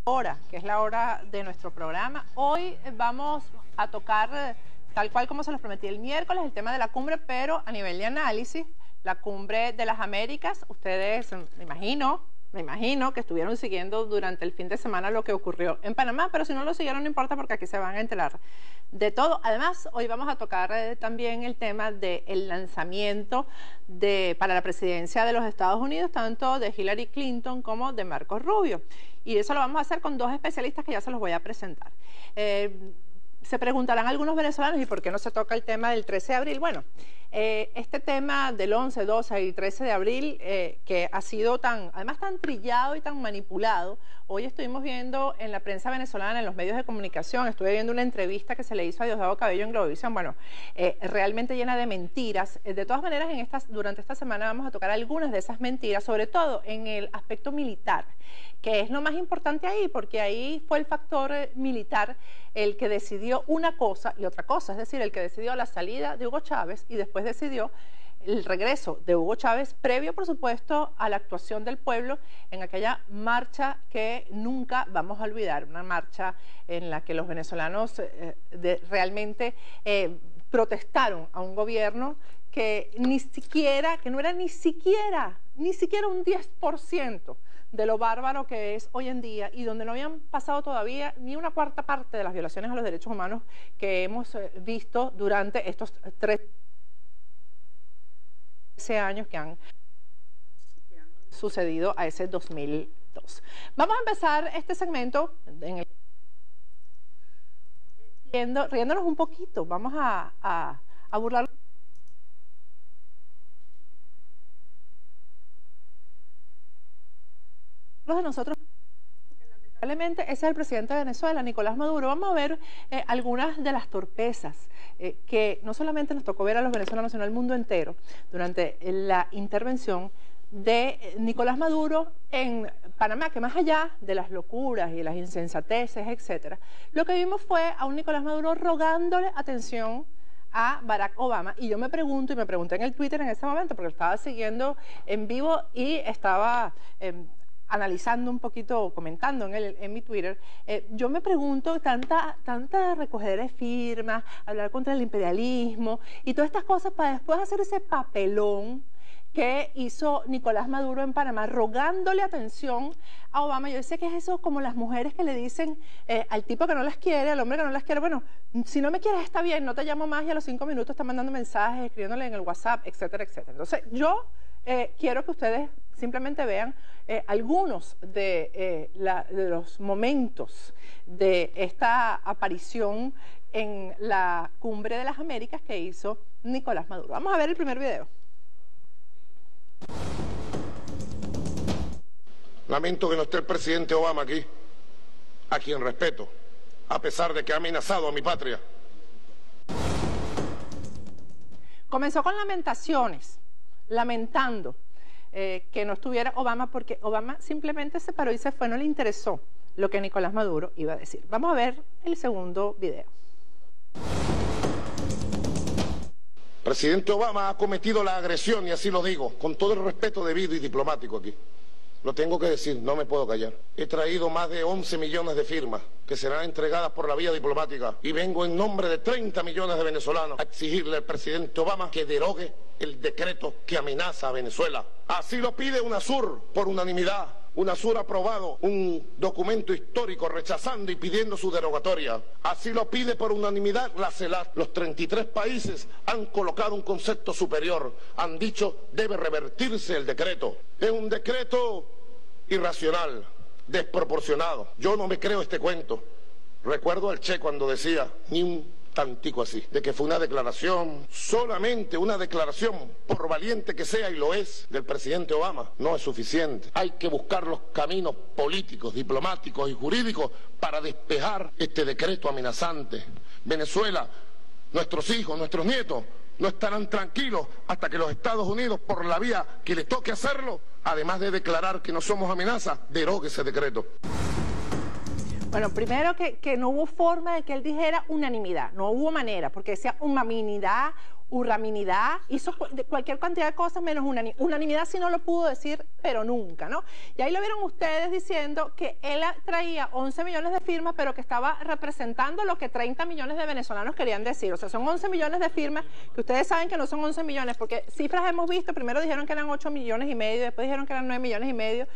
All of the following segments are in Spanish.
hora, que es la hora de nuestro programa. Hoy vamos a tocar, tal cual como se los prometí el miércoles, el tema de la cumbre, pero a nivel de análisis, la cumbre de las Américas. Ustedes, me imagino que estuvieron siguiendo durante el fin de semana lo que ocurrió en Panamá, pero si no lo siguieron no importa porque aquí se van a enterar de todo. Además, hoy vamos a tocar también el tema del lanzamiento para la presidencia de los Estados Unidos, tanto de Hillary Clinton como de Marco Rubio. Y eso lo vamos a hacer con dos especialistas que ya se los voy a presentar. Se preguntarán algunos venezolanos, ¿y por qué no se toca el tema del 13 de abril? Bueno, este tema del 11, 12 y 13 de abril, que ha sido además tan trillado y tan manipulado, hoy estuvimos viendo en la prensa venezolana, en los medios de comunicación, estuve viendo una entrevista que se le hizo a Diosdado Cabello en Globovisión, bueno, realmente llena de mentiras. De todas maneras, durante esta semana vamos a tocar algunas de esas mentiras, sobre todo en el aspecto militar, que es lo más importante ahí, porque ahí fue el factor militar el que decidió una cosa y otra cosa, es decir, el que decidió la salida de Hugo Chávez y después decidió el regreso de Hugo Chávez, previo, por supuesto, a la actuación del pueblo en aquella marcha que nunca vamos a olvidar, una marcha en la que los venezolanos realmente protestaron a un gobierno que no era ni siquiera un 10% de lo bárbaro que es hoy en día y donde no habían pasado todavía ni una cuarta parte de las violaciones a los derechos humanos que hemos visto durante estos 13 años que han sucedido a ese 2002. Vamos a empezar este segmento riéndonos un poquito, vamos a burlarnos de nosotros. Lamentablemente ese es el presidente de Venezuela, Nicolás Maduro. Vamos a ver algunas de las torpezas que no solamente nos tocó ver a los venezolanos, sino al mundo entero durante la intervención de Nicolás Maduro en Panamá, que más allá de las locuras y las insensateces, etcétera, lo que vimos fue a un Nicolás Maduro rogándole atención a Barack Obama. Y yo me pregunto, y me pregunté en el Twitter en ese momento, porque lo estaba siguiendo en vivo y estaba analizando un poquito, comentando en mi Twitter, yo me pregunto, tanta recogedera de firmas, hablar contra el imperialismo y todas estas cosas para después hacer ese papelón que hizo Nicolás Maduro en Panamá, rogándole atención a Obama. Yo sé que es eso como las mujeres que le dicen al tipo que no las quiere, al hombre que no las quiere, bueno, si no me quieres está bien, no te llamo más, y a los 5 minutos está mandando mensajes, escribiéndole en el WhatsApp, etcétera, etcétera. Entonces, yo quiero que ustedes simplemente vean algunos de los momentos de esta aparición en la Cumbre de las Américas que hizo Nicolás Maduro. Vamos a ver el primer video. Lamento que no esté el presidente Obama aquí, a quien respeto, a pesar de que ha amenazado a mi patria. Comenzó con lamentaciones, lamentando que no estuviera Obama, porque Obama simplemente se paró y se fue, no le interesó lo que Nicolás Maduro iba a decir. Vamos a ver el segundo video. Presidente Obama ha cometido la agresión, y así lo digo, con todo el respeto debido y diplomático aquí. Lo tengo que decir, no me puedo callar. He traído más de 11 millones de firmas que serán entregadas por la vía diplomática y vengo en nombre de 30 millones de venezolanos a exigirle al presidente Obama que derogue el decreto que amenaza a Venezuela. Así lo pide UNASUR por unanimidad. UNASUR ha aprobado un documento histórico rechazando y pidiendo su derogatoria. Así lo pide por unanimidad la CELAC. Los 33 países han colocado un concepto superior. Han dicho, debe revertirse el decreto. Es un decreto irracional, desproporcionado. Yo no me creo este cuento. Recuerdo al Che cuando decía, ni un tantico así, de que fue una declaración, solamente una declaración, por valiente que sea, y lo es, del presidente Obama, no es suficiente. Hay que buscar los caminos políticos, diplomáticos y jurídicos para despejar este decreto amenazante. Venezuela, nuestros hijos, nuestros nietos, no estarán tranquilos hasta que los Estados Unidos, por la vía que les toque hacerlo, además de declarar que no somos amenaza, derogue ese decreto. Bueno, primero que no hubo forma de que él dijera unanimidad, no hubo manera, porque decía unanimidad, unanimidad, hizo cualquier cantidad de cosas menos unanimidad, si no lo pudo decir, pero nunca, ¿no? Y ahí lo vieron ustedes diciendo que él traía 11 millones de firmas, pero que estaba representando lo que 30 millones de venezolanos querían decir. O sea, son 11 millones de firmas, que ustedes saben que no son 11 millones, porque cifras hemos visto, primero dijeron que eran 8 millones y medio, después dijeron que eran 9 millones y medio.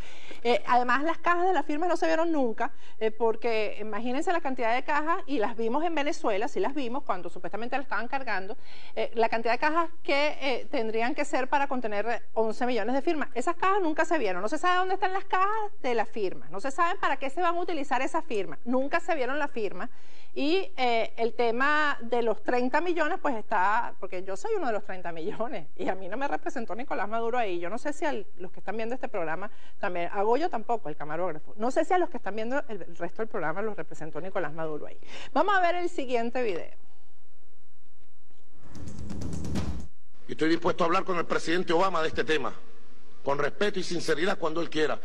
Además, las cajas de las firmas no se vieron nunca, porque imagínense la cantidad de cajas, y las vimos en Venezuela, sí las vimos, cuando supuestamente la estaban cargando, la cantidad de cajas que tendrían que ser para contener 11 millones de firmas. Esas cajas nunca se vieron, no se sabe dónde están las cajas de las firmas, no se sabe para qué se van a utilizar esas firmas, nunca se vieron las firmas. Y el tema de los 30 millones, pues está, porque yo soy uno de los 30 millones y a mí no me representó Nicolás Maduro ahí. Yo no sé si a los que están viendo este programa también, a Goyo tampoco, el camarógrafo, no sé si a los que están viendo el resto del programa los representó Nicolás Maduro ahí. Vamos a ver el siguiente video. Y estoy dispuesto a hablar con el presidente Obama de este tema, con respeto y sinceridad cuando él quiera.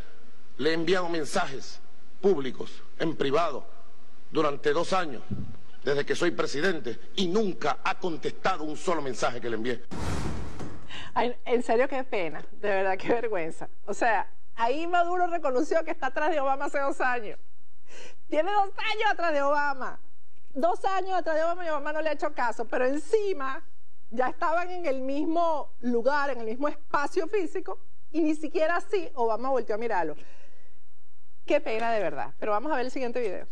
Le he enviado mensajes públicos, en privado, durante 2 años, desde que soy presidente, y nunca ha contestado un solo mensaje que le envié. Ay, en serio, qué pena, de verdad, qué vergüenza. O sea, ahí Maduro reconoció que está atrás de Obama hace 2 años. Tiene 2 años atrás de Obama. 2 años atrás de Obama y Obama no le ha hecho caso, pero encima ya estaban en el mismo lugar, en el mismo espacio físico, y ni siquiera así Obama volteó a mirarlo. Qué pena, de verdad. Pero vamos a ver el siguiente video.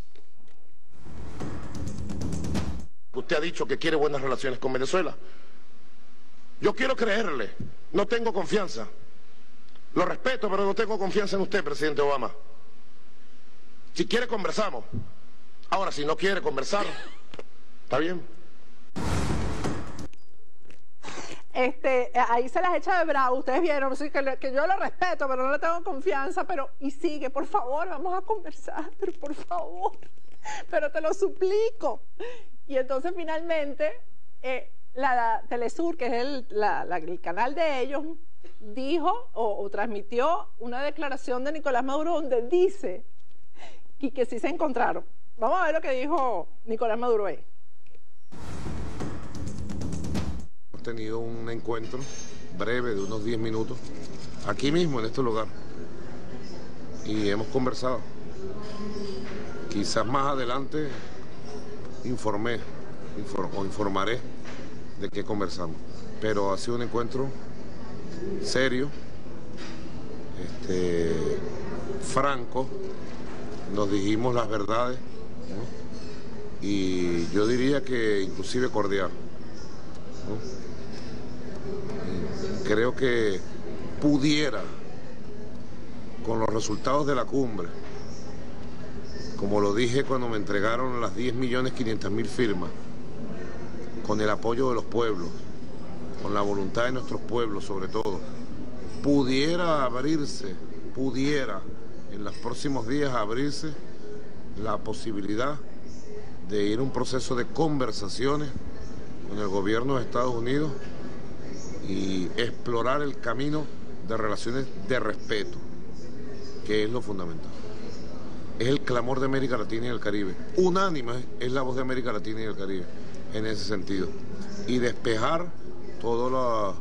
Usted ha dicho que quiere buenas relaciones con Venezuela. Yo quiero creerle, no tengo confianza. Lo respeto, pero no tengo confianza en usted, presidente Obama. Si quiere, conversamos. Ahora, si no quiere conversar, está bien. Ahí se las echa de bravo, ustedes vieron, sí, que yo lo respeto, pero no le tengo confianza, y sigue, por favor, vamos a conversar, pero por favor, pero te lo suplico. Y entonces finalmente la Telesur, que es el canal de ellos, dijo o transmitió una declaración de Nicolás Maduro donde dice que sí se encontraron. Vamos a ver lo que dijo Nicolás Maduro ahí. Hemos tenido un encuentro breve de unos 10 minutos, aquí mismo en este lugar, y hemos conversado. Quizás más adelante informaré de qué conversamos, pero ha sido un encuentro serio, franco, nos dijimos las verdades, ¿no? Y yo diría que inclusive cordial, ¿no? Creo que pudiera, con los resultados de la cumbre, como lo dije cuando me entregaron las 10.500.000 firmas, con el apoyo de los pueblos, con la voluntad de nuestros pueblos sobre todo, pudiera en los próximos días abrirse la posibilidad de ir a un proceso de conversaciones con el gobierno de Estados Unidos y explorar el camino de relaciones de respeto, que es lo fundamental. Es el clamor de América Latina y el Caribe. Unánime es la voz de América Latina y el Caribe en ese sentido. Y despejar toda la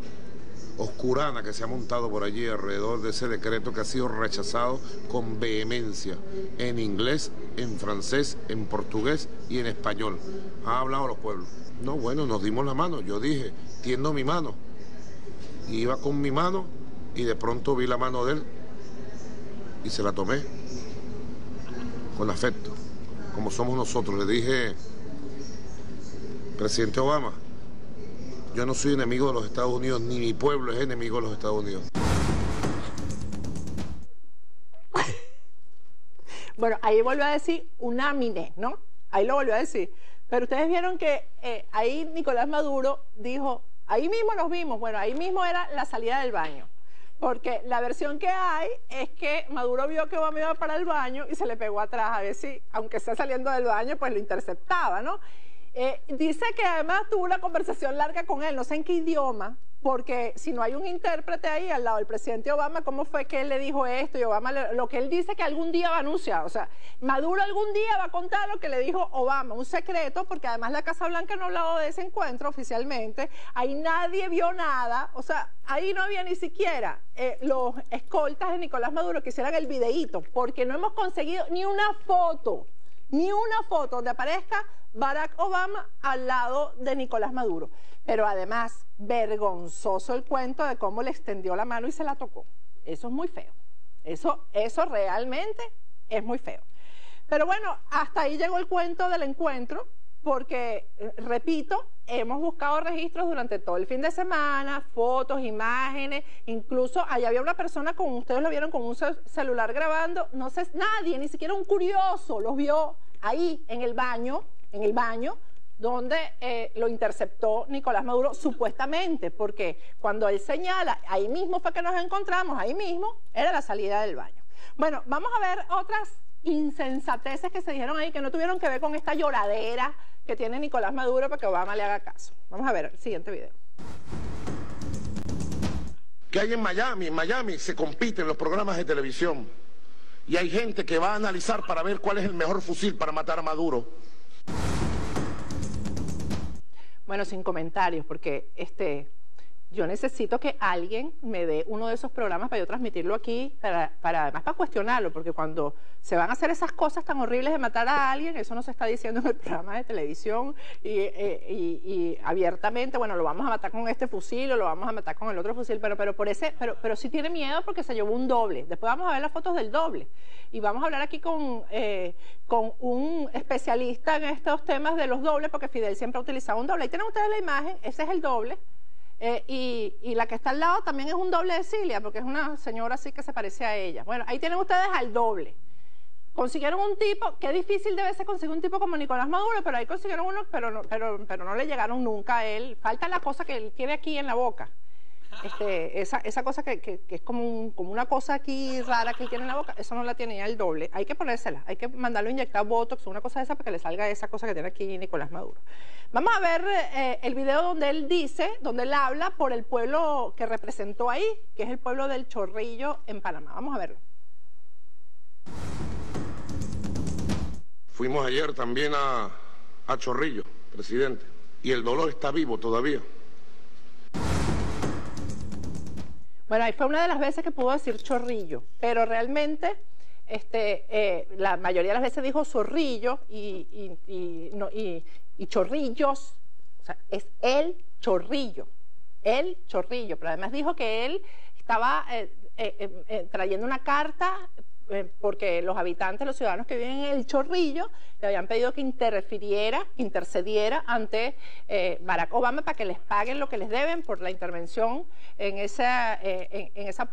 oscurana que se ha montado por allí alrededor de ese decreto que ha sido rechazado con vehemencia en inglés, en francés, en portugués y en español. Ha hablado a los pueblos. No, bueno, nos dimos la mano. Yo dije, tiendo mi mano. Y iba con mi mano y de pronto vi la mano de él y se la tomé con afecto, como somos nosotros. Le dije, presidente Obama, yo no soy enemigo de los Estados Unidos, ni mi pueblo es enemigo de los Estados Unidos. Bueno, ahí volvió a decir unánime, ¿no? Ahí lo volvió a decir. Pero ustedes vieron que ahí Nicolás Maduro dijo, ahí mismo nos vimos. Bueno, ahí mismo era la salida del baño. Porque la versión que hay es que Maduro vio que Obama iba para el baño y se le pegó atrás a ver si, aunque esté saliendo del baño, pues lo interceptaba, ¿no? Dice que además tuvo una conversación larga con él, no sé en qué idioma, porque si no hay un intérprete ahí al lado del presidente Obama, ¿cómo fue que él le dijo esto? Y Obama, lo que él dice que algún día va a anunciar, o sea, Maduro algún día va a contar lo que le dijo Obama, un secreto, porque además la Casa Blanca no ha hablado de ese encuentro oficialmente, ahí nadie vio nada, o sea, ahí no había ni siquiera los escoltas de Nicolás Maduro que hicieran el videíto, porque no hemos conseguido ni una foto donde aparezca Barack Obama al lado de Nicolás Maduro. Pero además, vergonzoso el cuento de cómo le extendió la mano y se la tocó. Eso es muy feo. Eso realmente es muy feo. Pero bueno, hasta ahí llegó el cuento del encuentro, porque, repito, hemos buscado registros durante todo el fin de semana, fotos, imágenes, incluso allá había una persona, como ustedes lo vieron, con un celular grabando, no sé, nadie, ni siquiera un curioso, los vio ahí en el baño, donde lo interceptó Nicolás Maduro supuestamente, porque cuando él señala, ahí mismo fue que nos encontramos, ahí mismo era la salida del baño. Bueno, vamos a ver otras insensateces que se dijeron ahí que no tuvieron que ver con esta lloradera que tiene Nicolás Maduro para que Obama le haga caso. Vamos a ver el siguiente video. Que hay en Miami. En Miami se compiten los programas de televisión y hay gente que va a analizar para ver cuál es el mejor fusil para matar a Maduro. Bueno, sin comentarios, porque yo necesito que alguien me dé uno de esos programas para yo transmitirlo aquí, además para cuestionarlo, porque cuando se van a hacer esas cosas tan horribles de matar a alguien, eso no se está diciendo en el programa de televisión y abiertamente, bueno, lo vamos a matar con este fusil o lo vamos a matar con el otro fusil, pero sí tiene miedo porque se llevó un doble. Después vamos a ver las fotos del doble y vamos a hablar aquí con un especialista en estos temas de los dobles, porque Fidel siempre ha utilizado un doble. Ahí tienen ustedes la imagen, ese es el doble. Y la que está al lado también es un doble de Cilia, porque es una señora así que se parece a ella. Bueno, ahí tienen ustedes al doble. Consiguieron un tipo, qué difícil debe ser conseguir un tipo como Nicolás Maduro, pero ahí consiguieron uno, pero no le llegaron nunca a él. Falta la cosa que él tiene aquí en la boca. Esa cosa que es como una cosa aquí rara que él tiene en la boca, eso no la tiene ya el doble. Hay que ponérsela, hay que mandarlo a inyectar Botox o una cosa de esa para que le salga esa cosa que tiene aquí Nicolás Maduro. Vamos a ver el video donde él habla por el pueblo que representó ahí, que es el pueblo del Chorrillo en Panamá. Vamos a verlo. Fuimos ayer también a Chorrillo, presidente, y el dolor está vivo todavía. Bueno, ahí fue una de las veces que pudo decir Chorrillo, pero realmente la mayoría de las veces dijo Zorrillo y Chorrillos, o sea, es el Chorrillo, pero además dijo que él estaba trayendo una carta porque los habitantes, los ciudadanos que viven en el Chorrillo, le habían pedido que intercediera ante Barack Obama para que les paguen lo que les deben por la intervención en esa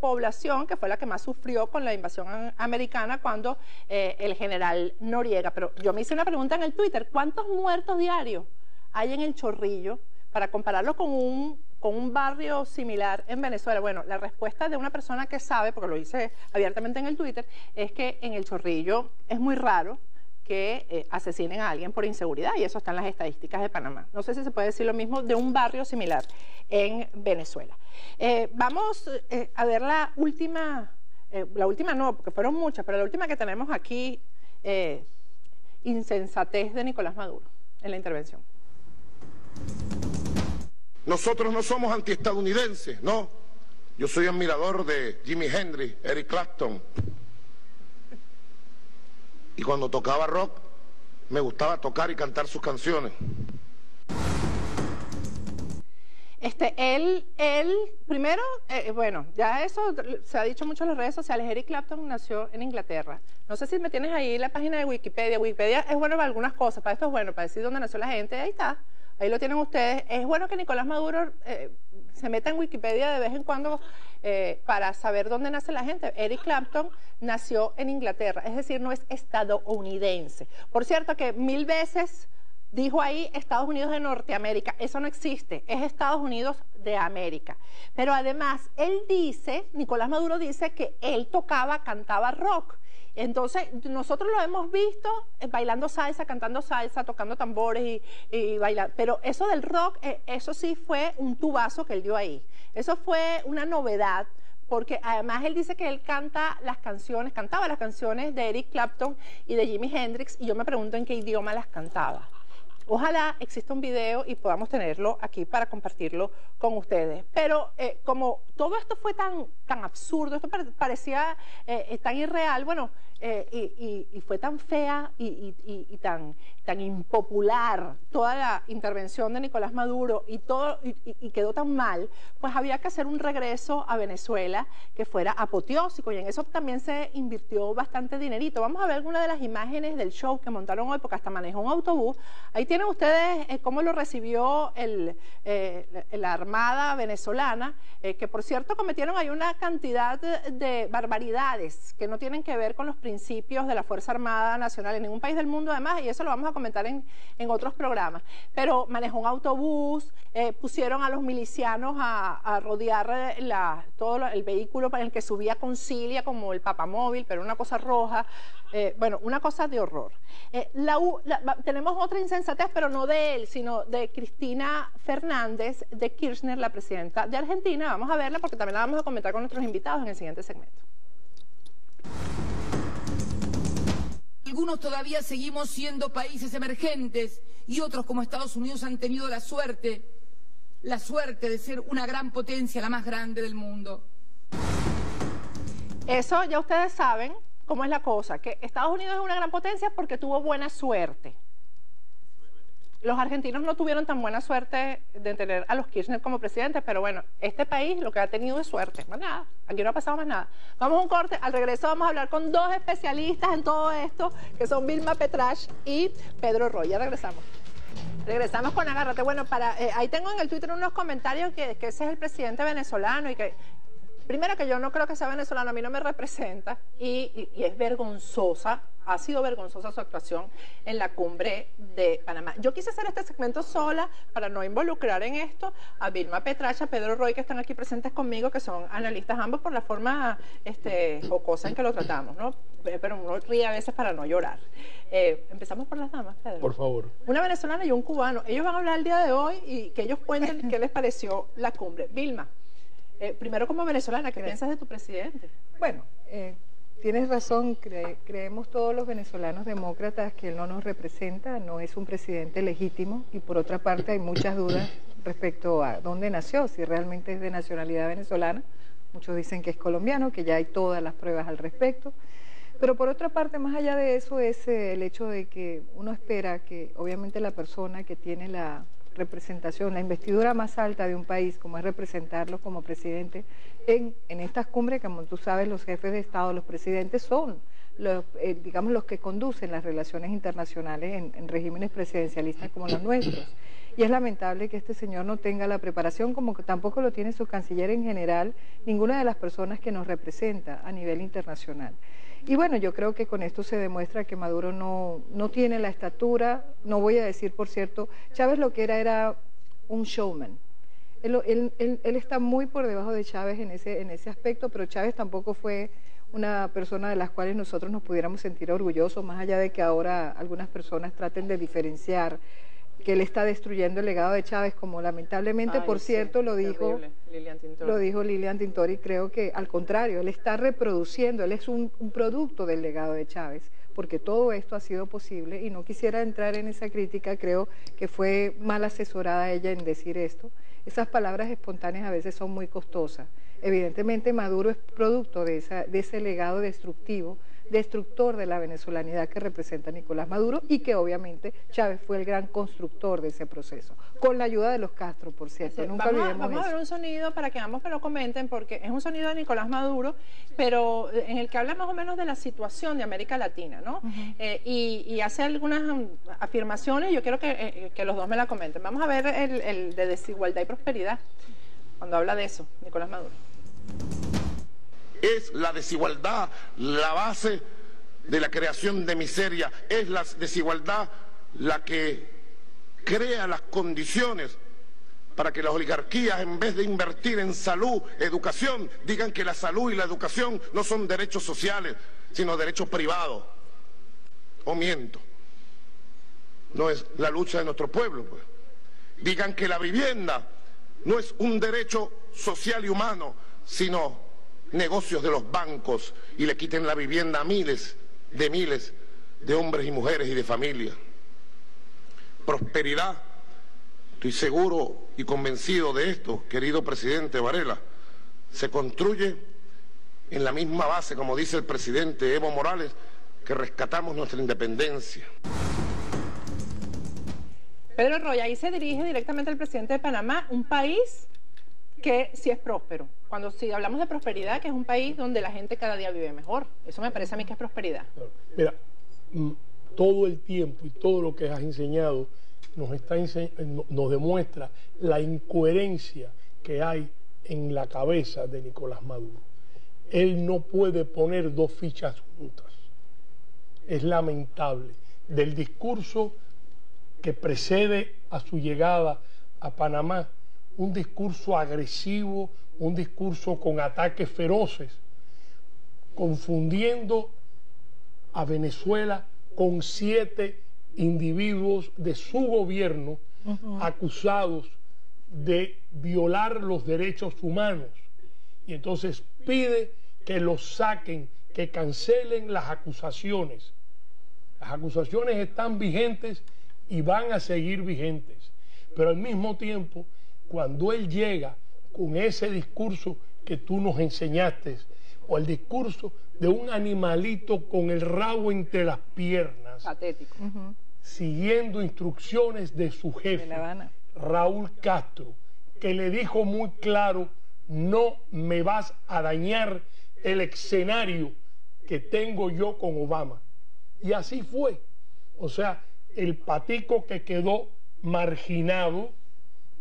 población que fue la que más sufrió con la invasión americana cuando el general Noriega. Pero yo me hice una pregunta en el Twitter, ¿cuántos muertos diarios hay en el Chorrillo para compararlo con un barrio similar en Venezuela? Bueno, la respuesta de una persona que sabe, porque lo hice abiertamente en el Twitter, es que en el Chorrillo es muy raro que asesinen a alguien por inseguridad, y eso está en las estadísticas de Panamá. No sé si se puede decir lo mismo de un barrio similar en Venezuela. Vamos a ver la última no, porque fueron muchas, pero la última que tenemos aquí, insensatez de Nicolás Maduro en la intervención. Nosotros no somos antiestadounidenses, no. Yo soy admirador de Jimi Hendrix, Eric Clapton. Y cuando tocaba rock, me gustaba tocar y cantar sus canciones. Primero, bueno, ya eso se ha dicho mucho en las redes sociales. Eric Clapton nació en Inglaterra. No sé si me tienes ahí la página de Wikipedia. Wikipedia es bueno para algunas cosas, para esto es bueno, para decir dónde nació la gente. Ahí está. Ahí lo tienen ustedes. Es bueno que Nicolás Maduro se meta en Wikipedia de vez en cuando para saber dónde nace la gente. Eric Clapton nació en Inglaterra, es decir, no es estadounidense. Por cierto que 1000 veces dijo ahí Estados Unidos de Norteamérica. Eso no existe, es Estados Unidos de América. Pero además, él dice, Nicolás Maduro dice que él cantaba rock. Entonces, nosotros lo hemos visto bailando salsa, cantando salsa, tocando tambores y bailando. Pero eso del rock, eso sí fue un tubazo que él dio ahí. Eso fue una novedad, porque además él dice que él cantaba las canciones de Eric Clapton y de Jimi Hendrix, y yo me pregunto en qué idioma las cantaba. Ojalá exista un video y podamos tenerlo aquí para compartirlo con ustedes. Pero como todo esto fue tan absurdo, esto parecía tan irreal, bueno, y fue tan fea y tan impopular toda la intervención de Nicolás Maduro y quedó tan mal, pues había que hacer un regreso a Venezuela que fuera apoteósico, y en eso también se invirtió bastante dinerito. Vamos a ver algunas de las imágenes del show que montaron hoy, porque hasta manejó un autobús. Ahí tienen ustedes cómo lo recibió la Armada venezolana, que por cierto cometieron ahí una cantidad de barbaridades que no tienen que ver con los principios de la Fuerza Armada Nacional en ningún país del mundo, además, y eso lo vamos a comentar en otros programas. Pero manejó un autobús, pusieron a los milicianos a rodear todo el vehículo para el que subía Concilia, como el papamóvil, pero una cosa roja. Bueno, una cosa de horror. Tenemos otra insensatez, pero no de él, sino de Cristina Fernández de Kirchner, la presidenta de Argentina. Vamos a verla porque también la vamos a comentar con nuestros invitados en el siguiente segmento. Algunos todavía seguimos siendo países emergentes y otros, como Estados Unidos, han tenido la suerte de ser una gran potencia, la más grande del mundo. Eso ya ustedes saben cómo es la cosa, que Estados Unidos es una gran potencia porque tuvo buena suerte. Los argentinos no tuvieron tan buena suerte de tener a los Kirchner como presidentes, pero bueno, este país lo que ha tenido es suerte, más nada, aquí no ha pasado más nada. Vamos a un corte, al regreso vamos a hablar con dos especialistas en todo esto, que son Vilma Petrach y Pedro Roy. Ya regresamos. Regresamos con Agárrate. Bueno, ahí tengo en el Twitter unos comentarios que ese es el presidente venezolano y que... Primero, que yo no creo que sea venezolano, a mí no me representa, y es vergonzosa, ha sido vergonzosa su actuación en la cumbre de Panamá. Yo quise hacer este segmento sola para no involucrar en esto a Vilma Petrach, a Pedro Roy, que están aquí presentes conmigo, que son analistas ambos, por la forma jocosa en que lo tratamos, ¿no? Pero uno ríe a veces para no llorar. Empezamos por las damas, Pedro. Por favor. Una venezolana y un cubano. Ellos van a hablar el día de hoy y que ellos cuenten qué les pareció la cumbre. Vilma. Primero, como venezolana, ¿qué piensas de tu presidente? Bueno, tienes razón, creemos todos los venezolanos demócratas que él no nos representa, no es un presidente legítimo, y por otra parte hay muchas dudas respecto a dónde nació, si realmente es de nacionalidad venezolana. Muchos dicen que es colombiano, que ya hay todas las pruebas al respecto. Pero por otra parte, más allá de eso, es el hecho de que uno espera que obviamente la persona que tiene la representación, la investidura más alta de un país, como es representarlo como presidente, en estas cumbres, como tú sabes, los jefes de Estado, los presidentes son digamos, los que conducen las relaciones internacionales en regímenes presidencialistas como los nuestros. Y es lamentable que este señor no tenga la preparación, como que tampoco lo tiene su canciller en general, ninguna de las personas que nos representa a nivel internacional. Y bueno, yo creo que con esto se demuestra que Maduro no tiene la estatura. No voy a decir, por cierto, Chávez lo que era un showman. Él está muy por debajo de Chávez en ese aspecto, pero Chávez tampoco fue una persona de las cuales nosotros nos pudiéramos sentir orgullosos, más allá de que ahora algunas personas traten de diferenciar que él está destruyendo el legado de Chávez, como lamentablemente, por cierto, lo dijo Lilian Tintori. Creo que al contrario, él está reproduciendo, él es un producto del legado de Chávez, porque todo esto ha sido posible, y no quisiera entrar en esa crítica. Creo que fue mal asesorada ella en decir esto. Esas palabras espontáneas a veces son muy costosas. Evidentemente Maduro es producto de ese legado destructor de la venezolanidad que representa Nicolás Maduro, y que obviamente Chávez fue el gran constructor de ese proceso, con la ayuda de los Castro, por cierto. Sí, nunca olvidemos vamos a ver un sonido para que ambos me lo comenten, porque es un sonido de Nicolás Maduro, pero en el que habla más o menos de la situación de América Latina, ¿no? Y hace algunas afirmaciones. Yo quiero que los dos me la comenten. Vamos a ver el de desigualdad y prosperidad, cuando habla de eso, Nicolás Maduro. Es la desigualdad la base de la creación de miseria, es la desigualdad la que crea las condiciones para que las oligarquías, en vez de invertir en salud, educación, digan que la salud y la educación no son derechos sociales, sino derechos privados. ¿O miento? No es la lucha de nuestro pueblo, pues. Digan que la vivienda no es un derecho social y humano, sino negocios de los bancos, y le quiten la vivienda a miles de hombres y mujeres y de familias. Prosperidad, estoy seguro y convencido de esto, querido presidente Varela, se construye en la misma base, como dice el presidente Evo Morales, que rescatamos nuestra independencia. Pedro Roy, ahí se dirige directamente el presidente de Panamá, un país que sí es próspero. Si hablamos de prosperidad, que es un país donde la gente cada día vive mejor. Eso me parece a mí que es prosperidad. Mira, todo el tiempo y todo lo que has enseñado nos demuestra la incoherencia que hay en la cabeza de Nicolás Maduro. Él no puede poner dos fichas juntas. Es lamentable. Del discurso que precede a su llegada a Panamá, un discurso agresivo, un discurso con ataques feroces, confundiendo a Venezuela con 7 individuos de su gobierno acusados de violar los derechos humanos. Y entonces pide que los saquen, que cancelen las acusaciones. Las acusaciones están vigentes y van a seguir vigentes. Pero al mismo tiempo, cuando él llega con ese discurso que tú nos enseñaste, o el discurso de un animalito con el rabo entre las piernas, patético, siguiendo instrucciones de su jefe, Raúl Castro, que le dijo muy claro: no me vas a dañar el escenario que tengo yo con Obama. Y así fue. O sea, el patico que quedó marginado,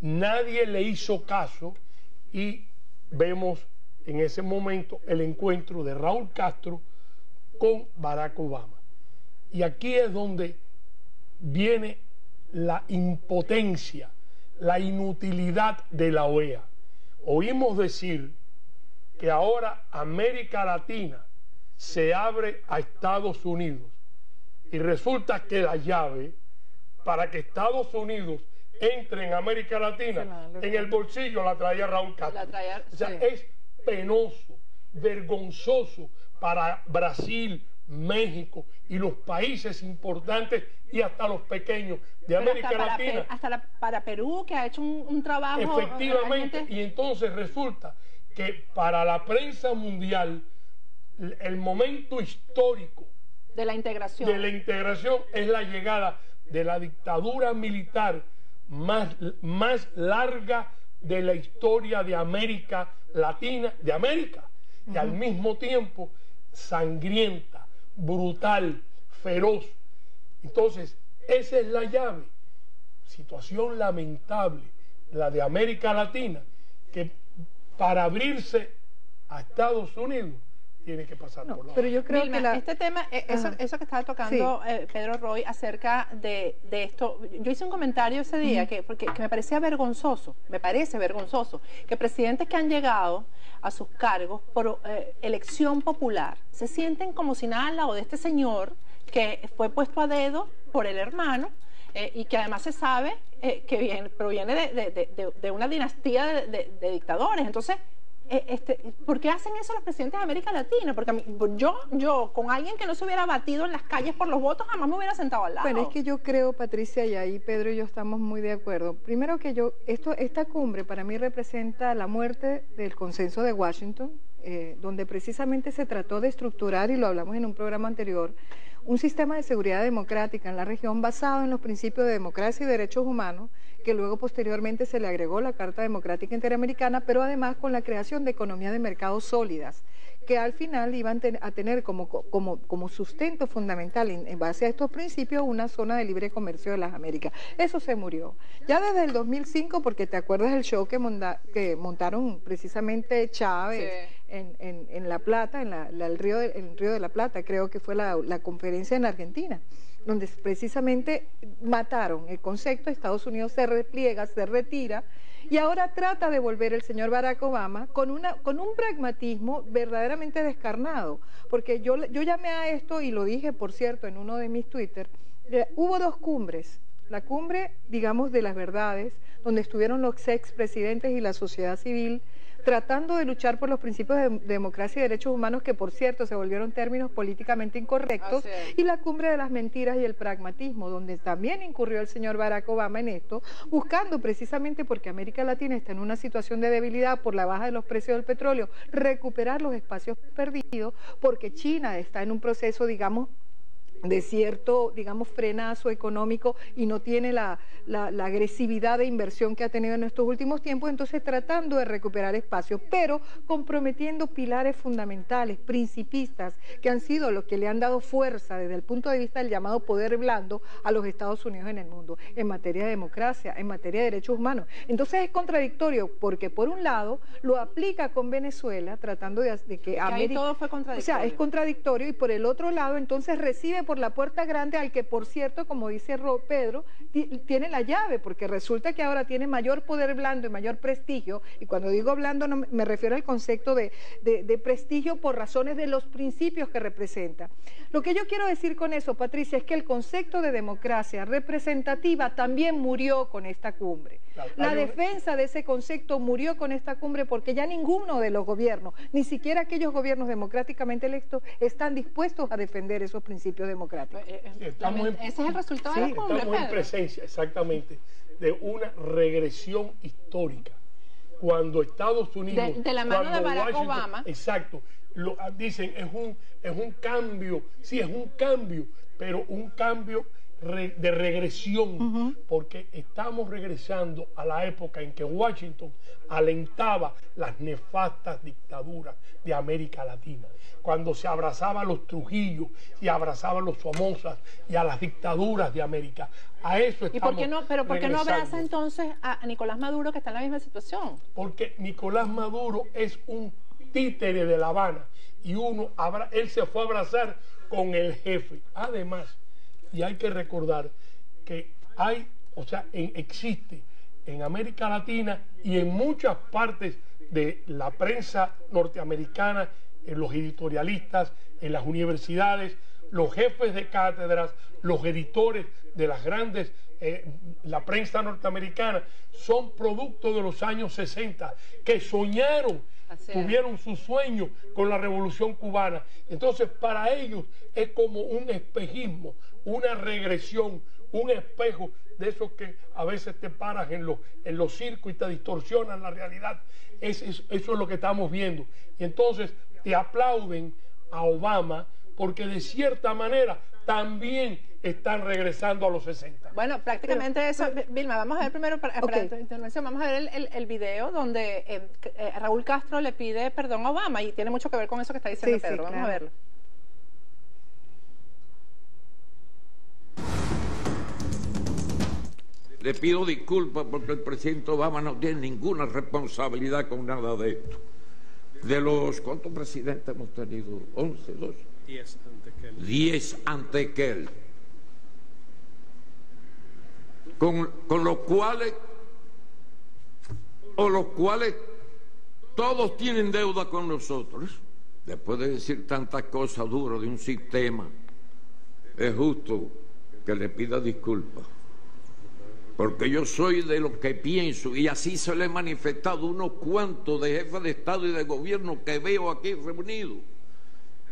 nadie le hizo caso, y vemos en ese momento el encuentro de Raúl Castro con Barack Obama. Y aquí es donde viene la impotencia, la inutilidad de la OEA. Oímos decir que ahora América Latina se abre a Estados Unidos, y resulta que la llave para que Estados Unidos entre en América Latina, en el bolsillo la traía Raúl Castro. O sea, es penoso, vergonzoso para Brasil, México y los países importantes y hasta los pequeños de América Latina. Para Perú, que ha hecho un trabajo. Efectivamente, realmente. Y entonces resulta que para la prensa mundial el momento histórico de la integración es la llegada de la dictadura militar más larga de la historia de América Latina, de América, y al mismo tiempo sangrienta, brutal, feroz. Entonces, esa es la llave. Situación lamentable, la de América Latina, que para abrirse a Estados Unidos tiene que pasar por la. Pero yo creo Vilma, que este tema, eso que estaba tocando Pedro Roy acerca de esto, yo hice un comentario ese día que me parecía vergonzoso, que presidentes que han llegado a sus cargos por elección popular se sienten como si nada al lado de este señor que fue puesto a dedo por el hermano y que además se sabe que proviene de una dinastía de dictadores. Entonces, ¿por qué hacen eso los presidentes de América Latina? Porque yo con alguien que no se hubiera batido en las calles por los votos jamás me hubiera sentado al lado. Bueno, es que yo creo, Patricia, y ahí Pedro y yo estamos muy de acuerdo. Primero que esta cumbre para mí representa la muerte del consenso de Washington, donde precisamente se trató de estructurar, y lo hablamos en un programa anterior, un sistema de seguridad democrática en la región basado en los principios de democracia y derechos humanos, que luego posteriormente se le agregó la Carta Democrática Interamericana, pero además con la creación de economías de mercado sólidas, que al final iban a tener como sustento fundamental en base a estos principios una zona de libre comercio de las Américas. Eso se murió. Ya desde el 2005, porque te acuerdas del show que montaron precisamente Chávez en La Plata, en el Río de la Plata, creo que fue la conferencia en Argentina, donde precisamente mataron el concepto, Estados Unidos se repliega, se retira, y ahora trata de volver el señor Barack Obama con un pragmatismo verdaderamente descarnado, porque yo llamé a esto, y lo dije, por cierto, en uno de mis Twitter, hubo dos cumbres, la cumbre, digamos, de las verdades, donde estuvieron los expresidentes y la sociedad civil, tratando de luchar por los principios de democracia y derechos humanos, que por cierto se volvieron términos políticamente incorrectos, y la cumbre de las mentiras y el pragmatismo, donde también incurrió el señor Barack Obama en esto, buscando precisamente, porque América Latina está en una situación de debilidad por la baja de los precios del petróleo, recuperar los espacios perdidos, porque China está en un proceso, digamos, de cierto, digamos, frenazo económico y no tiene la agresividad de inversión que ha tenido en estos últimos tiempos, entonces tratando de recuperar espacios, pero comprometiendo pilares fundamentales, principistas, que han sido los que le han dado fuerza desde el punto de vista del llamado poder blando a los Estados Unidos en el mundo, en materia de democracia, en materia de derechos humanos. Entonces es contradictorio, porque por un lado lo aplica con Venezuela, tratando de que América... todo fue contradictorio. O sea, es contradictorio, y por el otro lado entonces recibe por la puerta grande al que, por cierto, como dice Pedro, tiene la llave, porque resulta que ahora tiene mayor poder blando y mayor prestigio, y cuando digo blando no me refiero al concepto de prestigio por razones de los principios que representa. Lo que yo quiero decir con eso, Patricia, es que el concepto de democracia representativa también murió con esta cumbre. La defensa de ese concepto murió con esta cumbre, porque ya ninguno de los gobiernos, ni siquiera aquellos gobiernos democráticamente electos, están dispuestos a defender esos principios democráticos. Ese es el resultado de la cumbre, estamos en presencia, exactamente, de una regresión histórica. Cuando Estados Unidos... De la mano de Barack Obama. Exacto. Dicen, es un cambio, sí, es un cambio, pero un cambio de regresión, porque estamos regresando a la época en que Washington alentaba las nefastas dictaduras de América Latina, cuando se abrazaba a los Trujillo y abrazaba a los Somozas y a las dictaduras de América. A eso estamos. ¿Y por qué no, pero por qué no abraza entonces a Nicolás Maduro, que está en la misma situación? Porque Nicolás Maduro es un títere de La Habana, y él se fue a abrazar con el jefe. Además, y hay que recordar que existe en América Latina y en muchas partes de la prensa norteamericana, en los editorialistas, en las universidades, los jefes de cátedras, los editores de las grandes, la prensa norteamericana, son producto de los años 60, que soñaron, tuvieron su sueño con la Revolución Cubana. Entonces, para ellos es como un espejismo, una regresión, un espejo de esos que a veces te paras en los circos y te distorsionan la realidad. Eso es lo que estamos viendo. Y entonces te aplauden a Obama, porque de cierta manera también están regresando a los 60. Bueno, prácticamente eso. Vilma, vamos a ver primero, para tu intervención, vamos a ver el video donde Raúl Castro le pide perdón a Obama, y tiene mucho que ver con eso que está diciendo Pedro. Vamos a verlo. Le pido disculpas porque el presidente Obama no tiene ninguna responsabilidad con nada de esto. De los, ¿cuántos presidentes hemos tenido? 11, 12. 10 antes que él. 10 antes que él. Con los cuales todos tienen deuda con nosotros. Después de decir tantas cosas duras de un sistema, es justo que le pida disculpas. Porque yo soy de lo que pienso, y así se le he manifestado unos cuantos de jefes de Estado y de gobierno que veo aquí reunidos,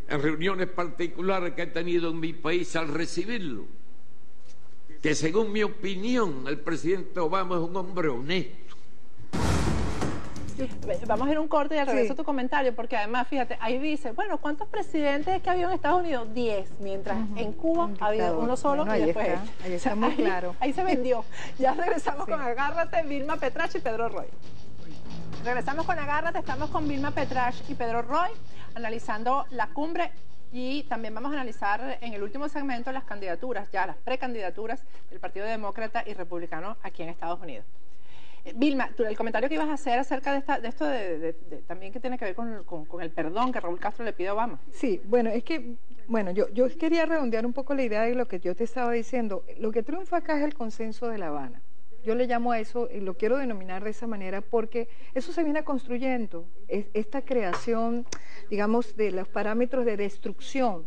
en reuniones particulares que he tenido en mi país al recibirlo, que según mi opinión el presidente Obama es un hombre honesto. Vamos a ir un corte y al regreso a tu comentario, porque además, fíjate, ahí dice, bueno, ¿cuántos presidentes es que había en Estados Unidos? 10, mientras en Cuba ha habido uno solo, y después ahí está muy claro. Ahí se vendió. Ya regresamos con Agárrate, Vilma Petrache y Pedro Roy. Regresamos con Agárrate, estamos con Vilma Petrach y Pedro Roy analizando la cumbre y también vamos a analizar en el último segmento las candidaturas, ya las precandidaturas del Partido Demócrata y Republicano aquí en Estados Unidos. Vilma, el comentario que ibas a hacer acerca de esto también que tiene que ver con el perdón que Raúl Castro le pide a Obama. Sí, bueno, es que, yo quería redondear un poco la idea de lo que yo te estaba diciendo. Lo que triunfa acá es el consenso de La Habana. Yo le llamo a eso, y lo quiero denominar de esa manera, porque eso se viene construyendo, esta creación, digamos, de los parámetros de destrucción,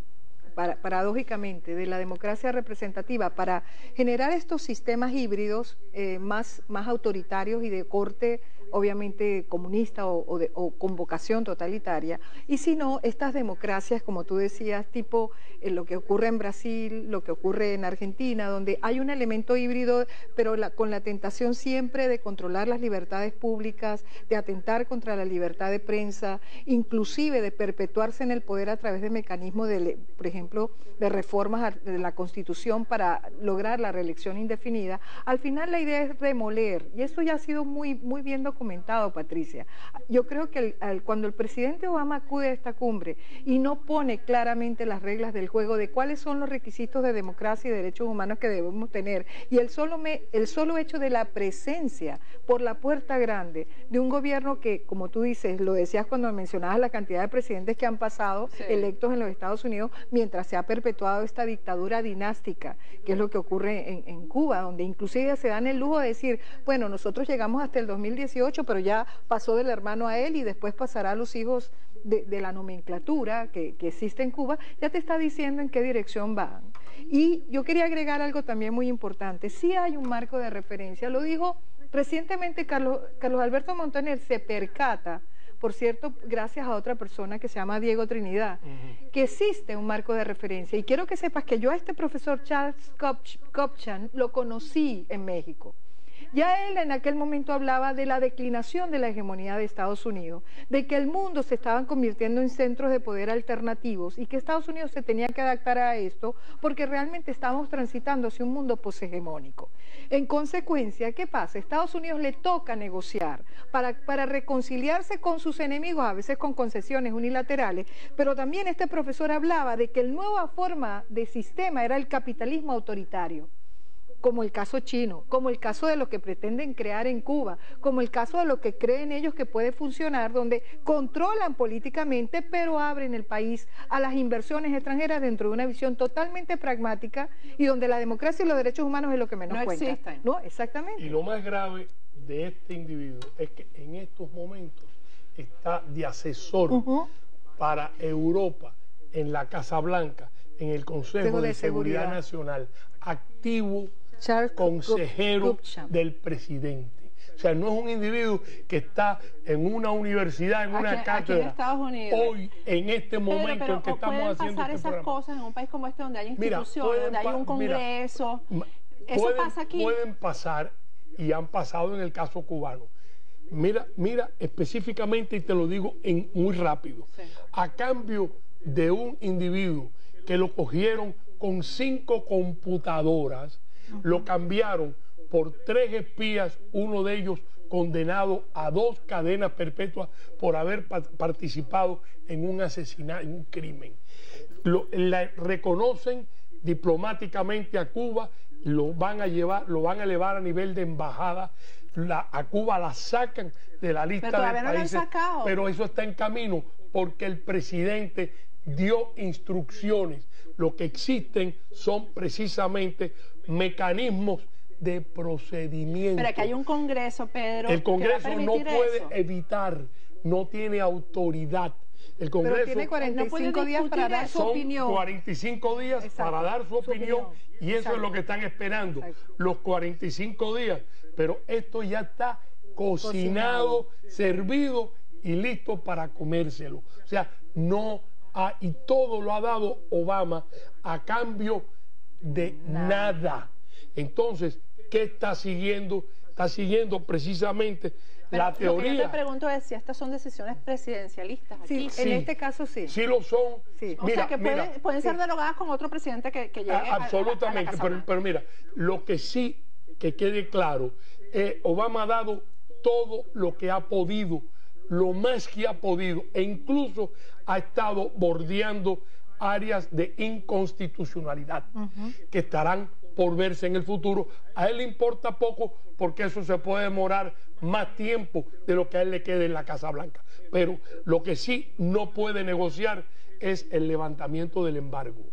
paradójicamente, de la democracia representativa, para generar estos sistemas híbridos más autoritarios y de corte, obviamente, comunista o con vocación totalitaria, y si no, estas democracias, como tú decías, tipo lo que ocurre en Brasil, lo que ocurre en Argentina, donde hay un elemento híbrido, pero con la tentación siempre de controlar las libertades públicas, de atentar contra la libertad de prensa, inclusive de perpetuarse en el poder a través de mecanismos, por ejemplo, de reformas de la Constitución para lograr la reelección indefinida. Al final la idea es remoler, y esto ya ha sido muy bien documentado, Patricia. Yo creo que cuando el presidente Obama acude a esta cumbre y no pone claramente las reglas del juego de cuáles son los requisitos de democracia y derechos humanos que debemos tener, y el solo hecho de la presencia por la puerta grande de un gobierno que, como tú dices, lo decías cuando mencionabas la cantidad de presidentes que han pasado electos en los Estados Unidos mientras se ha perpetuado esta dictadura dinástica, que es lo que ocurre en Cuba, donde inclusive se dan el lujo de decir, bueno, nosotros llegamos hasta el 2018, pero ya pasó del hermano a él y después pasará a los hijos de la nomenclatura que existe en Cuba. Ya te está diciendo en qué dirección van. Y yo quería agregar algo también muy importante. Sí hay un marco de referencia, lo dijo recientemente Carlos Alberto Montaner, se percata, por cierto, gracias a otra persona que se llama Diego Trinidad, que existe un marco de referencia. Y quiero que sepas que yo a este profesor Charles Kupchan lo conocí en México. Ya él en aquel momento hablaba de la declinación de la hegemonía de Estados Unidos, de que el mundo se estaban convirtiendo en centros de poder alternativos y que Estados Unidos se tenía que adaptar a esto porque realmente estábamos transitando hacia un mundo poshegemónico. En consecuencia, ¿qué pasa? Estados Unidos le toca negociar para reconciliarse con sus enemigos, a veces con concesiones unilaterales, pero también este profesor hablaba de que la nueva forma de sistema era el capitalismo autoritario, como el caso chino, como el caso de lo que pretenden crear en Cuba, como el caso de lo que creen ellos que puede funcionar, donde controlan políticamente, pero abren el país a las inversiones extranjeras dentro de una visión totalmente pragmática y donde la democracia y los derechos humanos es lo que menos cuenta. Existen. No, exactamente. Y lo más grave de este individuo es que en estos momentos está de asesor para Europa en la Casa Blanca, en el Consejo de Seguridad Nacional, activo Charles consejero del presidente. O sea, no es un individuo que está en una universidad, en una cátedra. Aquí en Estados Unidos. Hoy, en este momento en que estamos haciendo pueden pasar esas cosas en un país como este, donde hay instituciones, donde hay un congreso. ¿Eso pasa aquí? Pueden pasar, y han pasado en el caso cubano. Mira específicamente, y te lo digo muy rápido. Sí. A cambio de un individuo que lo cogieron con 5 computadoras, lo cambiaron por 3 espías, uno de ellos condenado a 2 cadenas perpetuas por haber participado en un asesinato, en un crimen. La reconocen diplomáticamente a Cuba, lo van a elevar a nivel de embajada, a Cuba la sacan de la lista de países, pero eso está en camino porque el presidente dio instrucciones. Lo que existen son precisamente mecanismos de procedimiento. Pero que hay un Congreso, Pedro. El Congreso no puede evitar, no tiene autoridad. El Congreso, pero tiene 45 días para dar su opinión. 45 días para dar su opinión y eso es lo que están esperando, los 45 días. Pero esto ya está cocinado, servido y listo para comérselo. O sea, y todo lo ha dado Obama a cambio de nada. Entonces, ¿qué está siguiendo? Está siguiendo precisamente la teoría. Lo que yo te pregunto es si estas son decisiones presidencialistas aquí. Sí, en este caso sí. Sí lo son. Sí. Mira, o sea, que pueden ser derogadas con otro presidente que llegue absolutamente, pero mira, lo que sí que quede claro, Obama ha dado todo lo que ha podido, lo más que ha podido, e incluso ha estado bordeando áreas de inconstitucionalidad que estarán por verse en el futuro. A él le importa poco porque eso se puede demorar más tiempo de lo que a él le quede en la Casa Blanca. Pero lo que sí no puede negociar es el levantamiento del embargo,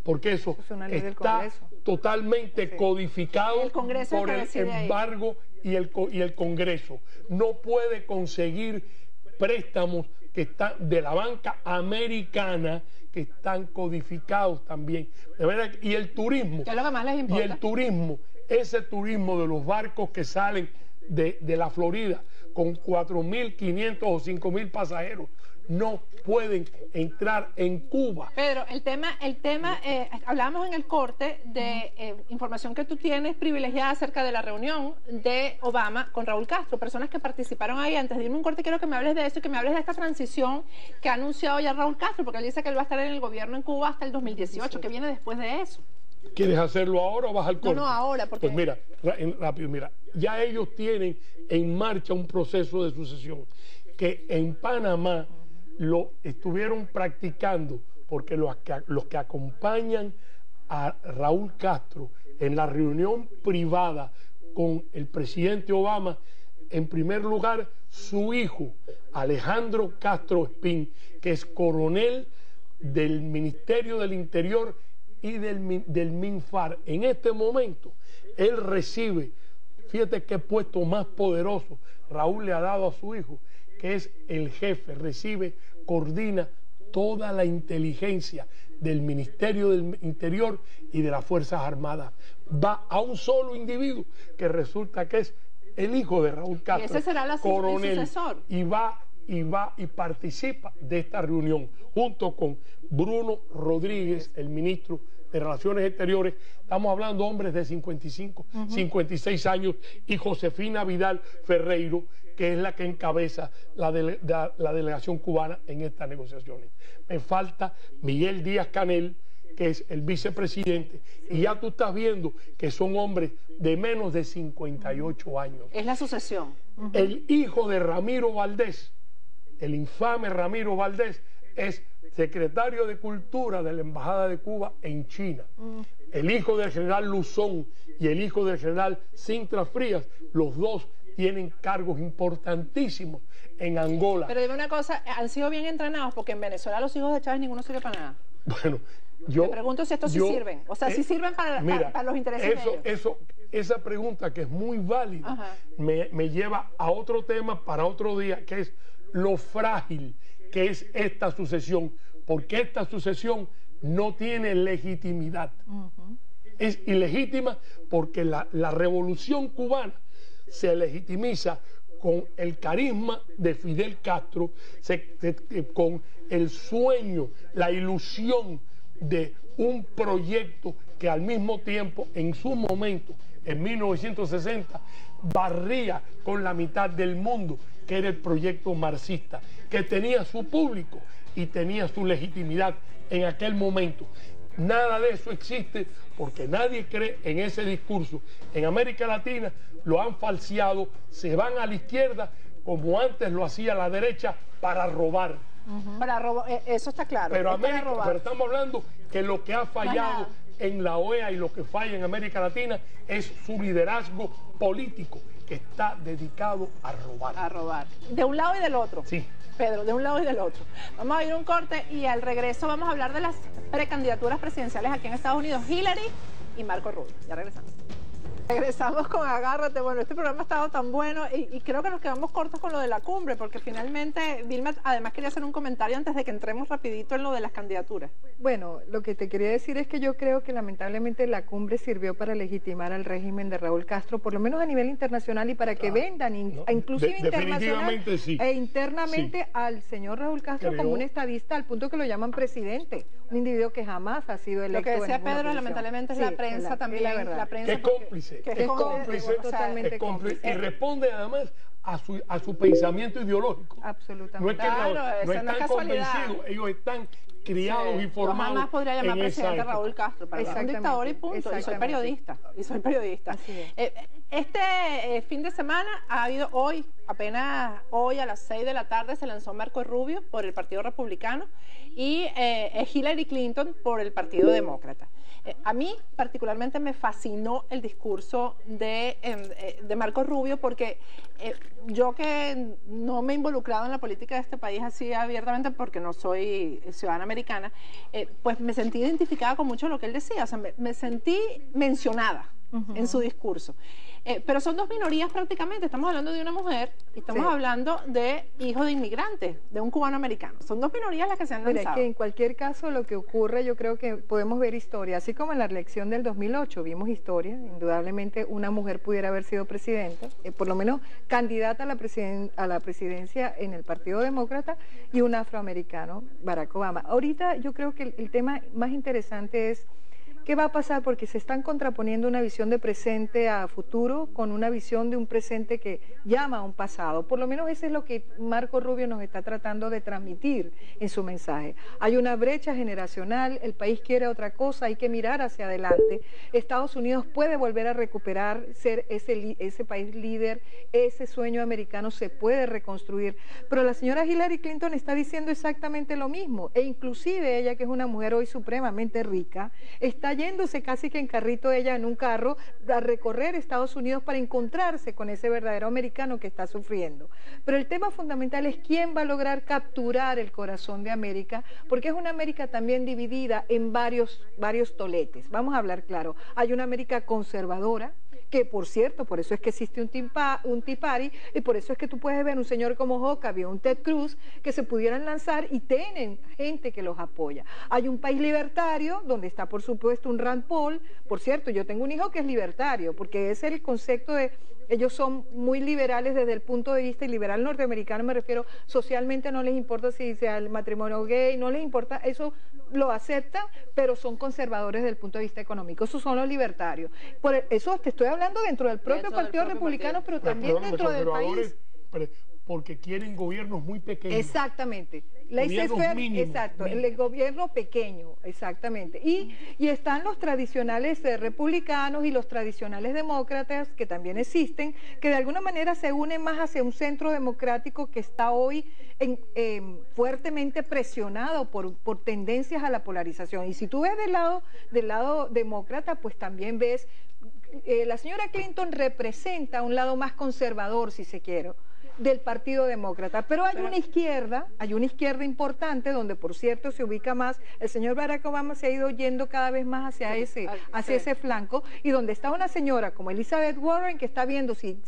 porque eso está totalmente codificado por el embargo y el Congreso. No puede conseguir préstamos que están de la banca americana, que están codificados también. De verdad, y el turismo, ¿qué es lo que más les importa? Y el turismo, ese turismo de los barcos que salen de la Florida con 4.500 o 5.000 pasajeros, no pueden entrar en Cuba. Pedro, el tema hablábamos en el corte de información que tú tienes privilegiada acerca de la reunión de Obama con Raúl Castro, personas que participaron ahí. Antes de irme a un corte, quiero que me hables de eso y que me hables de esta transición que ha anunciado ya Raúl Castro, porque él dice que él va a estar en el gobierno en Cuba hasta el 2018, ¿qué viene después de eso? ¿Quieres hacerlo ahora o vas al corte? No, ahora, porque... Pues mira, rápido, mira, ya ellos tienen en marcha un proceso de sucesión que en Panamá lo estuvieron practicando, porque los que acompañan a Raúl Castro en la reunión privada con el presidente Obama, en primer lugar su hijo Alejandro Castro Espín, que es coronel del Ministerio del Interior y del MINFAR. En este momento él recibe, fíjate qué puesto más poderoso Raúl le ha dado a su hijo, que es el jefe, coordina toda la inteligencia del Ministerio del Interior y de las Fuerzas Armadas. Va a un solo individuo que resulta que es el hijo de Raúl Castro, y ese será el sucesor. Y participa de esta reunión junto con Bruno Rodríguez, el ministro de Relaciones Exteriores. Estamos hablando de hombres de 55, 56 años, y Josefina Vidal Ferreiro, que es la que encabeza la delegación cubana en estas negociaciones. Me falta Miguel Díaz-Canel, que es el vicepresidente, y ya tú estás viendo que son hombres de menos de 58 años. Es la sucesión. El hijo de Ramiro Valdés, el infame Ramiro Valdés, es secretario de Cultura de la Embajada de Cuba en China. El hijo del general Luzón y el hijo del general Sintra Frías, los dos tienen cargos importantísimos en Angola. Pero dime una cosa, ¿han sido bien entrenados? Porque en Venezuela los hijos de Chávez ninguno sirve para nada. Bueno, yo... Me pregunto si estos sí sirven. O sea, si sirven para los intereses de ellos. Esa pregunta, que es muy válida, me lleva a otro tema para otro día, que es lo frágil que es esta sucesión, porque esta sucesión no tiene legitimidad. Es ilegítima porque la revolución cubana se legitimiza con el carisma de Fidel Castro, con el sueño, la ilusión de un proyecto que al mismo tiempo, en su momento, en 1960, barría con la mitad del mundo, que era el proyecto marxista, que tenía su público y tenía su legitimidad en aquel momento. Nada de eso existe porque nadie cree en ese discurso. En América Latina lo han falseado, se van a la izquierda como antes lo hacía la derecha para robar. Para robar, eso está claro. Pero estamos hablando que lo que ha fallado en la OEA y lo que falla en América Latina es su liderazgo político, que está dedicado a robar. A robar. De un lado y del otro. Sí. Pedro, de un lado y del otro. Vamos a ir a un corte y al regreso vamos a hablar de las precandidaturas presidenciales aquí en Estados Unidos, Hillary y Marco Rubio. Ya regresamos. Regresamos con Agárrate. Bueno, este programa ha estado tan bueno y creo que nos quedamos cortos con lo de la cumbre, porque finalmente Vilma además quería hacer un comentario antes de que entremos rapidito en lo de las candidaturas. Bueno, lo que te quería decir es que yo creo que lamentablemente la cumbre sirvió para legitimar al régimen de Raúl Castro, por lo menos a nivel internacional, y para que vendan, inclusive internacional e internamente al señor Raúl Castro como un estadista, al punto que lo llaman presidente, un individuo que jamás ha sido electo. Lo que decía Pedro, lamentablemente, es la prensa también, la prensa que es cómplice. Es cómplice, totalmente cómplice. Y responde además a su pensamiento ideológico. Absolutamente. No es que no están convencidos, ellos están criados y formados. Yo jamás podría llamar presidente a Raúl Castro, para mí es un dictador y punto. Y soy periodista. Este fin de semana ha habido hoy, apenas hoy a las 6 de la tarde se lanzó Marco Rubio por el Partido Republicano y Hillary Clinton por el Partido Demócrata. A mí particularmente me fascinó el discurso de Marco Rubio porque yo que no me he involucrado en la política de este país así abiertamente porque no soy ciudadana americana, pues me sentí identificada con mucho de lo que él decía, o sea, me sentí mencionada en su discurso. Pero son dos minorías prácticamente, estamos hablando de una mujer y estamos hablando de hijo de inmigrantes, de un cubano americano. Son dos minorías las que se han lanzado. Mira, que en cualquier caso lo que ocurre, yo creo que podemos ver historia, así como en la elección del 2008 vimos historia, indudablemente una mujer pudiera haber sido presidenta, por lo menos candidata a la presidencia en el Partido Demócrata, y un afroamericano, Barack Obama. Ahorita yo creo que el tema más interesante es ¿qué va a pasar? Porque se están contraponiendo una visión de presente a futuro con una visión de un presente que llama a un pasado. Por lo menos eso es lo que Marco Rubio nos está tratando de transmitir en su mensaje. Hay una brecha generacional, el país quiere otra cosa, hay que mirar hacia adelante. Estados Unidos puede volver a recuperar, ser ese país líder, ese sueño americano se puede reconstruir. Pero la señora Hillary Clinton está diciendo exactamente lo mismo, e inclusive ella, que es una mujer hoy supremamente rica, está yéndose casi que en carrito ella en un carro a recorrer Estados Unidos para encontrarse con ese verdadero americano que está sufriendo. Pero el tema fundamental es quién va a lograr capturar el corazón de América, porque es una América también dividida en varios toletes. Vamos a hablar claro. Hay una América conservadora, que por cierto, por eso es que existe un Tea Party, y por eso es que tú puedes ver un señor como Huckabee o un Ted Cruz que se pudieran lanzar y tienen gente que los apoya. Hay un país libertario donde está por supuesto un Rand Paul. Por cierto, yo tengo un hijo que es libertario, porque es el concepto de ellos son muy liberales desde el punto de vista, y liberal norteamericano me refiero, socialmente no les importa si sea el matrimonio gay, no les importa, eso lo aceptan, pero son conservadores desde el punto de vista económico. Esos son los libertarios. Por eso te estoy hablando dentro del propio Partido Republicano, pero también dentro del país. Porque quieren gobiernos muy pequeños. Exactamente. Exacto, el gobierno pequeño, exactamente. Y están los tradicionales republicanos y los tradicionales demócratas, que también existen, que de alguna manera se unen más hacia un centro democrático que está hoy fuertemente presionado por tendencias a la polarización. Y si tú ves del lado demócrata, pues también ves, la señora Clinton representa un lado más conservador, si se quiere, del Partido Demócrata, pero hay una izquierda importante, donde por cierto se ubica más, el señor Barack Obama se ha ido yendo cada vez más hacia ese flanco, y donde está una señora como Elizabeth Warren que está viendo si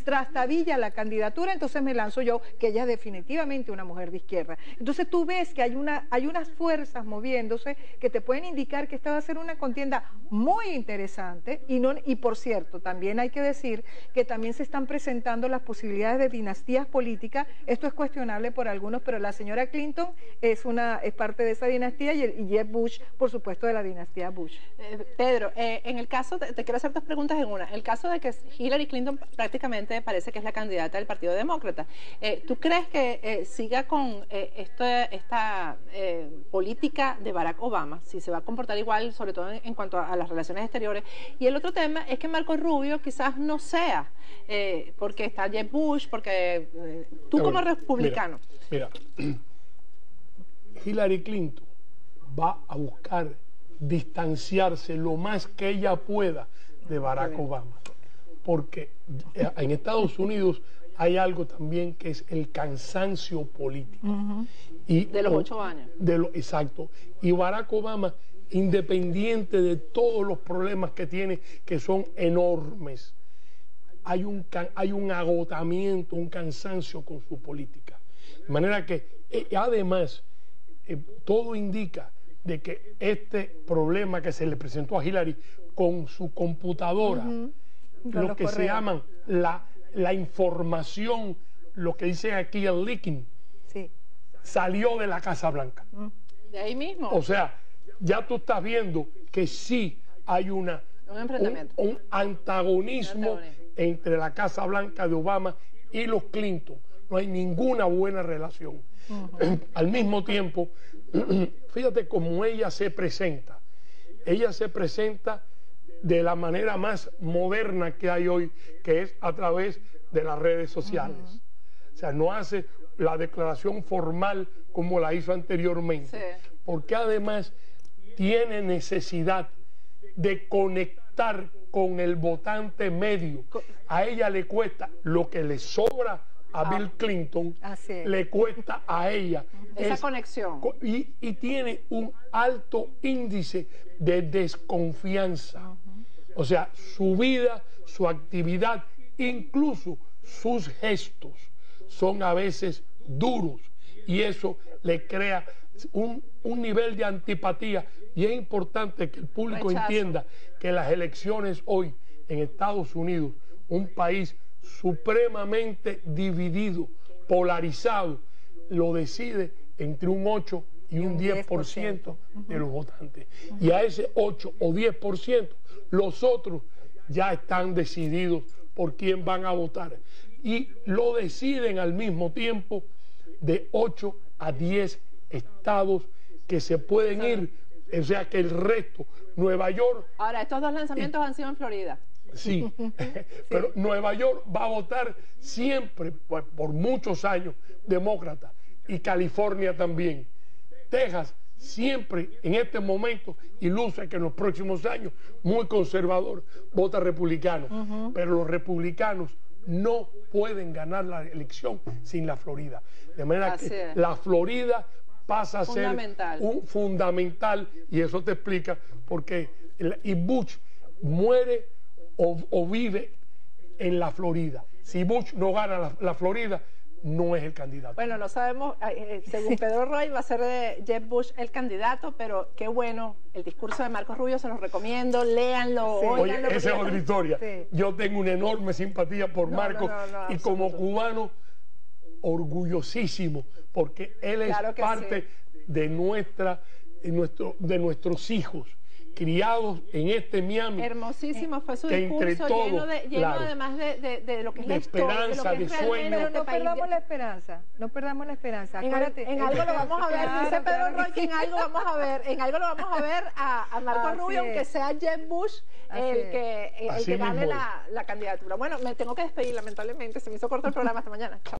trastabilla la candidatura, entonces me lanzo yo, que ella es definitivamente una mujer de izquierda. Entonces tú ves que hay unas fuerzas moviéndose que te pueden indicar que esta va a ser una contienda muy interesante, y por cierto, también hay que decir que también se están presentando las posibilidades de dinastías políticas. Esto es cuestionable por algunos, pero la señora Clinton es parte de esa dinastía, y Jeb Bush, por supuesto, de la dinastía Bush. Pedro, en el caso, te quiero hacer dos preguntas en una. El caso de que Hillary Clinton prácticamente parece que es la candidata del Partido Demócrata, ¿tú crees que siga con esta política de Barack Obama, si se va a comportar igual, sobre todo en cuanto a las relaciones exteriores? Y el otro tema es que Marco Rubio quizás no sea, porque está Jeb Bush, porque tú como republicano. Mira, Hillary Clinton va a buscar distanciarse lo más que ella pueda de Barack Obama, porque en Estados Unidos hay algo también que es el cansancio político. Y de los 8 años. Exacto. Y Barack Obama, independiente de todos los problemas que tiene, que son enormes, hay un agotamiento, un cansancio con su política. De manera que, además, todo indica de que este problema que se le presentó a Hillary con su computadora, lo que se llaman la información, lo que dicen aquí el leaking, salió de la Casa Blanca. De ahí mismo. O sea, ya tú estás viendo que sí hay un antagonismo entre la Casa Blanca de Obama y los Clinton, no hay ninguna buena relación. Al mismo tiempo, fíjate cómo ella se presenta. Ella se presenta de la manera más moderna que hay hoy, que es a través de las redes sociales. O sea, no hace la declaración formal como la hizo anteriormente, porque además tiene necesidad de conectar con el votante medio. A ella le cuesta lo que le sobra a Bill Clinton, le cuesta a ella esa conexión. Y tiene un alto índice de desconfianza. O sea, su vida, su actividad, incluso sus gestos son a veces duros, y eso le crea un nivel de antipatía. Y es importante que el público entienda que las elecciones hoy en Estados Unidos, un país supremamente dividido, polarizado, lo decide entre un 8 y un 10% de los votantes. Y a ese 8 o 10%, los otros ya están decididos por quién van a votar. Y lo deciden al mismo tiempo de 8 a 10 estados que se pueden ir. O sea que el resto, Nueva York... Ahora, estos dos lanzamientos han sido en Florida. Sí, pero Nueva York va a votar siempre, por muchos años, demócrata, y California también. Texas siempre en este momento, y luce que en los próximos años, muy conservador, vota republicano. Pero los republicanos no pueden ganar la elección sin la Florida. De manera que la Florida pasa a ser un fundamental, y eso te explica por qué. Y Bush muere o vive en la Florida. Si Bush no gana la Florida, no es el candidato. Bueno, no sabemos, según Pedro Roy va a ser Jeb Bush el candidato, pero qué bueno, el discurso de Marco Rubio se los recomiendo, léanlo, óiganlo. Oye, esa es otra historia. Yo tengo una enorme simpatía por Marco, y como cubano, orgullosísimo, porque él es parte de nuestros hijos, criados en este Miami. Hermosísimo fue su discurso, lleno además de lo que es la esperanza, de sueño. Pero no perdamos la esperanza, no perdamos la esperanza. En algo lo vamos a ver, dice Pedro Roy, que en algo vamos a ver a Marco Rubio, aunque sea Jeb Bush el que gane la candidatura. Bueno, me tengo que despedir, lamentablemente, se me hizo corto el programa. Hasta mañana. Chao.